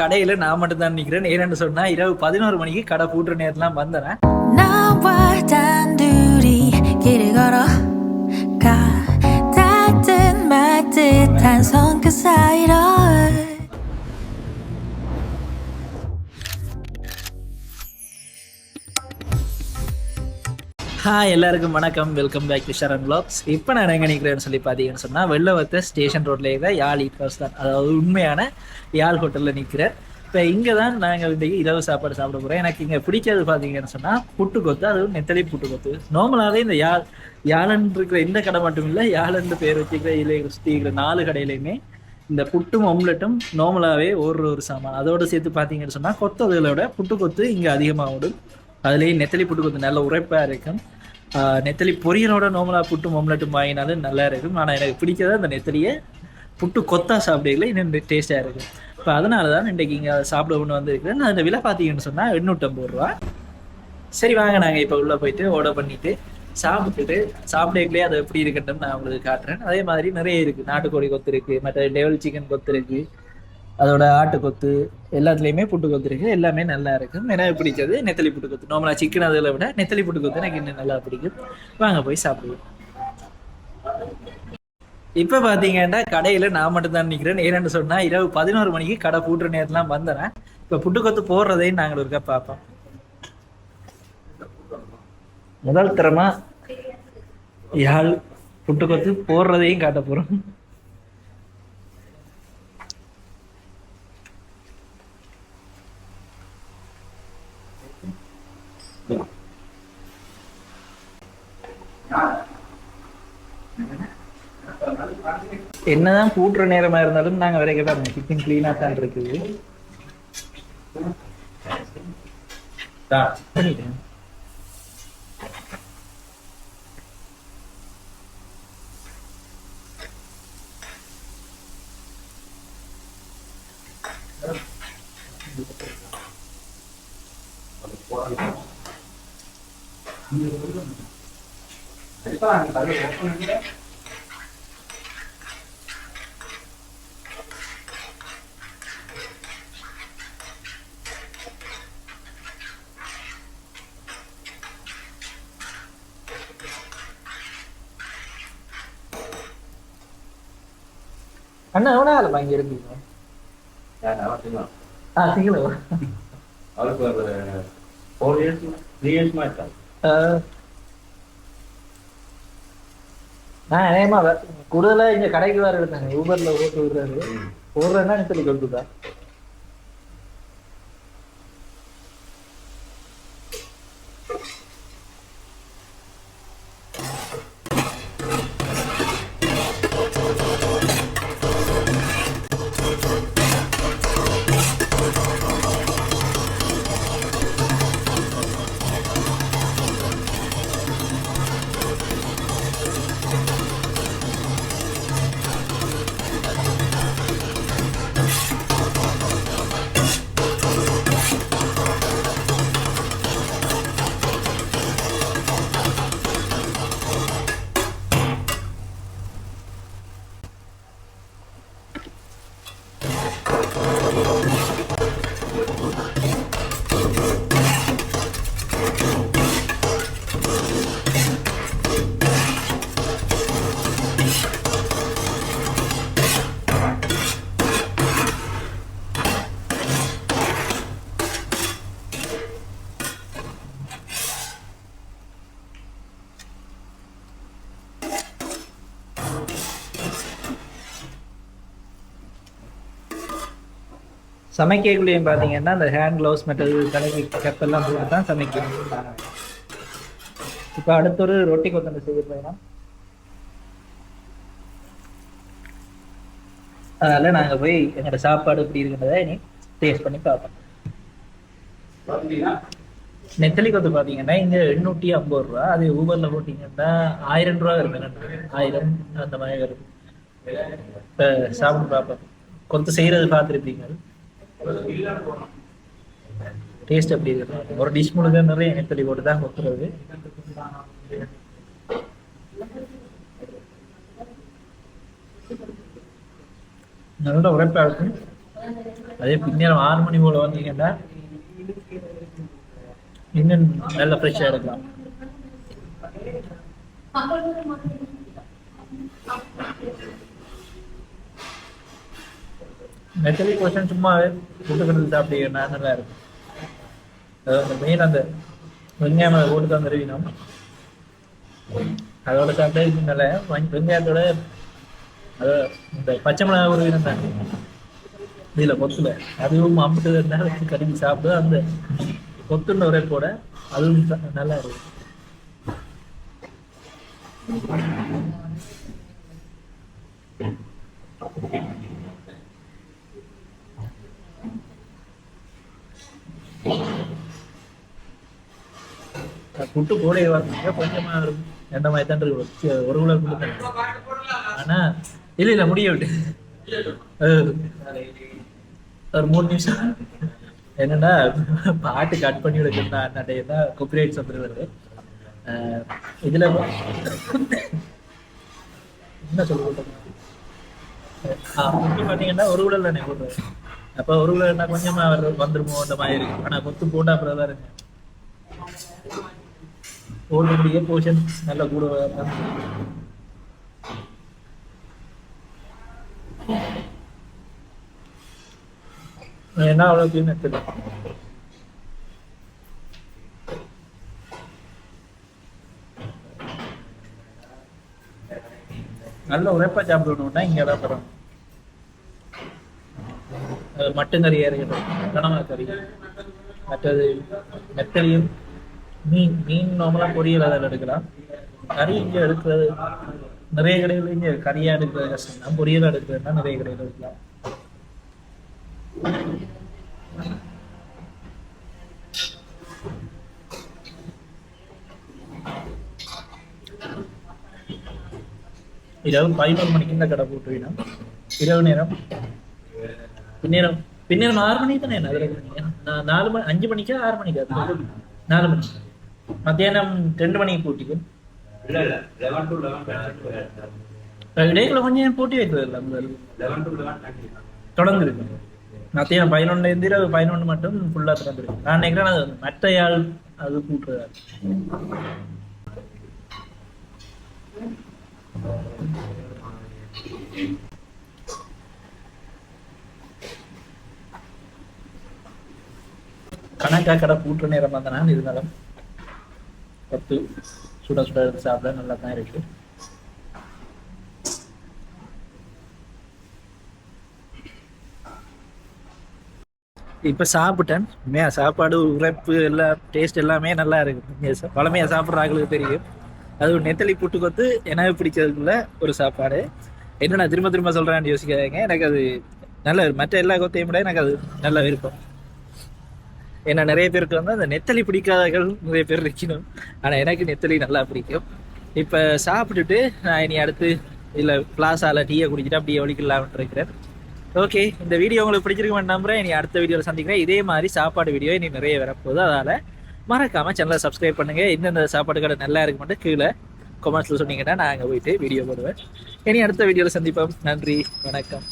கடையில நான் மட்டும் தான் நிக்கிறேன். ஏன்னு சொன்னா இரவு 11 மணிக்கு கடை பூட்டுற நேரத்துலாம் வந்தேன். 나와 단둘이 길을 걸어가 닿든 말듯한 손끝 사이로 எல்லாருக்கும் வணக்கம். Welcome back to Sharan vlogs. இப்போ நான் எங்கே நிற்கிறேன்னு சொல்லி பார்த்தீங்கன்னு சொன்னால் வெள்ளவத்த ஸ்டேஷன் ரோட்ல இருக்கிற யாழ் ஈட் ஹவுஸ் தான், அதாவது உண்மையான யாழ் ஹோட்டலில் நிற்கிறேன். இப்போ இங்கே தான் நாங்கள் இன்றைக்கி இரவு சாப்பாடு சாப்பிட போகிறோம். எனக்கு இங்கே பிடிச்சது பார்த்தீங்கன்னு சொன்னால் புட்டு கொத்து, அதுவும் நெத்தலி புட்டு கொத்து. நார்மலாகவே இந்த யாழன் இருக்கிற இந்த கடை மட்டும் இல்லை, யாழன்னு பேர் வச்சுக்கிற இதில் சுற்றி இருக்கிற 4 கடையிலையுமே இந்த புட்டும் ஒம்லெட்டும் நார்மலாகவே ஒரு சாமான். அதோடு சேர்த்து பார்த்தீங்கன்னு சொன்னால் கொத்ததுகளோட புட்டு கொத்து இங்கே அதிகமாக ஓடும். அதுலேயும் நெத்தலி புட்டு கொத்து நல்ல உரைப்பாக இருக்கும். நெத்தலி பொரியலோட நார்மலாக புட்டும் ஒம்லெட்டும் வாங்கினாலும் நல்லா இருக்கும். ஆனால் எனக்கு பிடிக்காத அந்த நெத்தலியை புட்டு கொத்தா சாப்பிடல இன்னும் டேஸ்ட்டாக இருக்கும். இப்போ அதனால தான் இன்றைக்கு இங்கே சாப்பிட ஒன்று வந்துருக்குறேன். அந்த விலை பார்த்தீங்கன்னு சொன்னால் 850 ரூபா. சரி வாங்க, நாங்கள் இப்போ உள்ளே போயிட்டு ஆர்டர் பண்ணிவிட்டு சாப்பிடக்குள்ளே அது எப்படி இருக்குன்னு நான் உங்களுக்கு காட்டுறேன். அதே மாதிரி நிறைய இருக்குது. நாட்டுக்கோழி கொத்து இருக்குது, மற்ற டெவல் சிக்கன் கொத்து இருக்குது, அதோட ஆட்டு கொத்து, எல்லாத்துலேயுமே புட்டு கொத்து இருக்குது. எல்லாமே நல்லா இருக்கும். எனக்கு பிடிச்சது நெத்தலி புட்டு கொத்து. நார்மலாக சிக்கன் அதில் விட நெத்தலி புட்டு கொத்து எனக்கு இன்னும் நல்லா பிடிக்கும். வாங்க போய் சாப்பிடுவோம். இப்போ பார்த்தீங்கன்னா கடையில் நான் மட்டும் தான் நிற்கிறேன். ஏன்னு சொன்னால் இரவு 11 மணிக்கு கடை பூட்டுற நேரத்துலாம் வந்தேன். இப்போ புட்டு கொத்து போடுறதையும் நாங்கள் ஒருக்கா பார்ப்போம். முதல் தரமா யாழ் புட்டு கொத்து போடுறதையும் காட்ட போகிறோம். என்னதான் கூட்டுற நேரமா இருந்தாலும் நாங்க வரைக்கும் பாருங்க கிச்சன் கிளீனா தான் இருக்குது. பண்ணிட்டேன். அண்ணா எவ்வளோ ஆளுமா இங்க இருக்கீங்க? சிங்கள அவருக்கு ஒரு 4 years 3 years இருக்காங்க. நான் நேமா கூடுதலா இங்க கடைக்கு வேற எடுத்தாங்க. ஊபர்ல ஓட்டு விடுறாரு. போடுறேன்னா சொல்லி கொடுத்துதா. சமைக்கக்குள்ளேயும் பார்த்தீங்கன்னா அந்த ஹேண்ட் க்ளவுஸ் மெட்டல் தலைக்கு கப்பெல்லாம் போட்டு தான் சமைக்கணும். இப்போ அடுத்த ஒரு ரொட்டி கொத்தண்டு செய்யறதுனா அதனால நாங்கள் போய் எங்களோட சாப்பாடு எப்படி இருக்குன்றதை இனி டேஸ்ட் பண்ணி பார்ப்போம். நெத்தலி கொத்து பார்த்தீங்கன்னா இங்கே 850 ரூபா. அது ஊபரில் போட்டிங்கன்னா 1000 ரூபா வரும். 1000 அந்த மாதிரி வரும். இப்போ சாப்பிட்டு பார்ப்போம். கொத்து செய்கிறது பார்த்துருப்பீங்க. டேஸ்ட் எப்படி இருக்கு? ஒரு டிஷ் முழுக்க நிறைய நெத்தலி போட்டு தான் கொத்துறது. நல்ல உரைப்பா இருக்கும். அதே பின்னேரம் 6 மணி போல வந்தீங்கன்னா இன்னும் நல்ல ஃப்ரெஷ்ஷாக எடுக்கலாம். நெத்தலி கொஸ்டின் சும்மா கூட்டுக்கிறது சாப்பிட்டீங்கன்னா நல்லா இருக்கும். அதாவது அந்த மெயின் அந்த வெங்காயம் அதை போட்டு தான் தருவினோம். அதோட சாப்பிட்டா இன்னும் நல்லா வெங்காயத்தோட அதை இந்த பச்சை மிளகாய் ஒரு வீரம் தாங்க இதில் கொத்துல அதுவும் அம்பிட்டு வச்சு கடிச்சு சாப்பிட்டு அந்த கொத்துன்ற ஒரே கூட அதுவும் நல்லா இருக்கும். புட்டு போடைய வாங்க கொஞ்சமா இருக்கும். எந்த மாதிரி தான் இருக்கு ஒரு கிலோ புட்டு. ஆனா இல்ல முடிய விட்டு ஒரு 3 நிமிஷம் என்னன்னா பாட்டு கட் பண்ணி விடுக்கிறா அண்ணாட்டையா காப்பிரைட்ஸ் வந்துருவாரு. இதுல என்ன சொல்ல பாத்தீங்கன்னா ஒரு கிலோ தானே போடுறாரு. அப்ப ஒரு கிலோன்னா கொஞ்சமா வந்துருமோ அந்த மாதிரி இருக்கு. ஆனா கொத்து போட்டா அப்புறம் தான் இருக்கு ஓடுடைய போர்ஷன் நல்ல கூட என்ன அவ்வளவு நெத்தல நல்ல உரைப்பா சாப்பிடணும்னா இங்க தான் தரோம். மட்டன் கறி இருக்கட்டும், கனவா கறி, மற்றது நெத்தலியும் மீன் நார்மலா பொரியல் அதில் எடுக்கலாம். கறி இங்க எடுக்கிறது நிறைய கடைகள் இங்க கறியா எடுக்கிறது கஷ்டம் தான். பொரியல் எடுக்கிறதுனா நிறைய கடைகள் எடுக்கலாம். இரவு 11 மணிக்கு இந்த கடை போட்டுவினா இரவு நேரம் பின்னேரம் 6 மணிக்கு தானே நான் 4 மணி 5 மணிக்கா 6 மணிக்கா 4 மணி மத்தியானம் 2 மணிக்கு போட்டிக்கும் இடையில கொஞ்சம் போட்டி வைக்கிறது இல்லை தொடர்ந்து இருக்கு. மத்தியானம் 11 இரவு 11 மட்டும் ஃபுல்லா திறந்துருக்கு. நான் நினைக்கிறேன் அது மற்ற ஆள் அது கூட்டுறதா. கணக்கா கடை கூட்டுற நேரம் வந்தனா இருந்தாலும் பத்து சுட சுட எடுத்து சாப்பிட நல்லா தான் இருக்கு. இப்ப சாப்பிட்டேன். சாப்பாடு உழைப்பு எல்லாம் டேஸ்ட் எல்லாமே நல்லா இருக்கு. பழமையா சாப்பிட்ற ஆளுக்கு தெரியும். அது நெத்தலி புட்டு கொத்து எனக்கு பிடிச்சதுக்குள்ள ஒரு சாப்பாடு. என்ன நான் திரும்ப திரும்ப சொல்றேன்னு யோசிக்காதீங்க. எனக்கு அது நல்ல மற்ற எல்லா கொத்தையும் விட எனக்கு அது நல்ல விருப்பம். ஏன்னா நிறைய பேருக்கு வந்து அந்த நெத்தலி பிடிக்காதவர்கள் நிறைய பேர் இருக்கணும். ஆனா எனக்கு நெத்தலி நல்லா பிடிக்கும். இப்ப சாப்பிட்டுட்டு நான் இனி அடுத்து இல்ல பிளாஸால டீயை குடிச்சிட்டு அப்படியே ஒழிக்கலாம்னு இருக்கிறேன். ஓகே, இந்த வீடியோ உங்களுக்கு பிடிச்சிருக்க நம்புறேன். இனி அடுத்த வீடியோவில் சந்திக்கிறேன். இதே மாதிரி சாப்பாடு வீடியோ இனி நிறைய வரப்போகுது. அதனால மறக்காம சேனலை சப்ஸ்கிரைப் பண்ணுங்க. எந்தெந்த சாப்பாடு கடை நல்லா இருக்கு மட்டும் கீழே கமெண்ட்ஸ்ல சொன்னீங்கன்னா நான் அங்கே போயிட்டு வீடியோ போடுவேன். இனி அடுத்த வீடியோவில் சந்திப்போம். நன்றி, வணக்கம்.